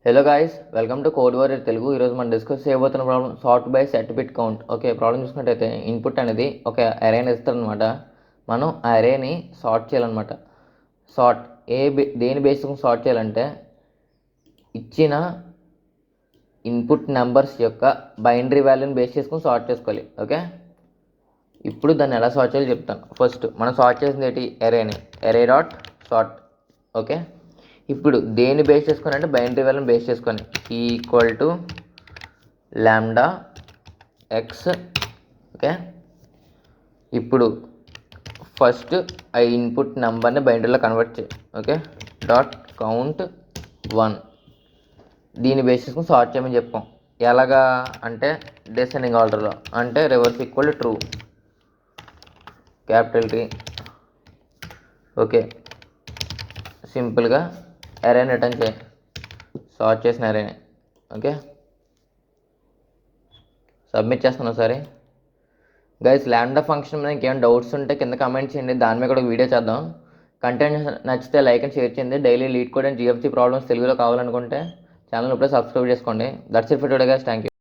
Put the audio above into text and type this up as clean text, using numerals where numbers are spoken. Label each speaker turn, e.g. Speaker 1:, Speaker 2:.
Speaker 1: Hello guys, welcome to code warrior Telugu. ఈరోజు మనం discuss చేయబోతున్న problem sort by set bit count. Okay, problem చూసుకున్నట్టయితే input అనేది ఒక అరేని ఇస్తారనమాట. మనం ఆ అరేని సార్ట్ చేయాలన్నమాట. సార్ట్ దేని బేస్డ్ సార్ట్ చేయాలంటే ఇచ్చిన ఇన్పుట్ నెంబర్స్ యొక్క బైనరీ వాల్యూని బేస్ చేసుకుని సార్ట్ చేసుకోవాలి. ఓకే, ఇప్పుడు దాన్ని ఎలా సార్ట్ చేయాలో చెప్తాను. ఫస్ట్ మనం సార్ట్ చేసింది ఏంటి? అరే డాట్ సార్ట్. ఓకే, ఇప్పుడు దేన్ని బేస్ చేసుకొని అంటే బైనరీ వాల్యూని బేస్ చేసుకొని equal to lambda X. Okay, ఇప్పుడు ఫస్ట్ ఆ ఇన్పుట్ నెంబర్ని బైనరీలో కన్వర్ట్ చేయి. ఓకే, డాట్ కౌంట్ 1 దీన్ని బేస్ చేసుకుని సార్ట్ చేయమని చెప్పాం. ఎలాగా అంటే డిసెండింగ్ ఆర్డర్లో, అంటే reverse equal true, capital T. Okay, సింపుల్గా అరేని రిటర్న్ చేయి, సార్ట్ చేసిన అరేని. ఓకే, సబ్మిట్ చేస్తాను ఒకసారి. గైస్, లాంబ్డా ఫంక్షన్ మీద ఇంకేమైనా డౌట్స్ ఉంటే కింద కమెంట్ చేయండి, దాని మీద కూడా ఒక వీడియో చేద్దాం. కంటెంట్ నచ్చితే లైక్ అండ్ షేర్ చేయండి. Daily lead code and GFC problems తెలుగులో కావాలనుకుంటే ఛానల్ ఇప్పుడే సబ్స్క్రైబ్ చేసుకోండి. That's it for today guys, thank you.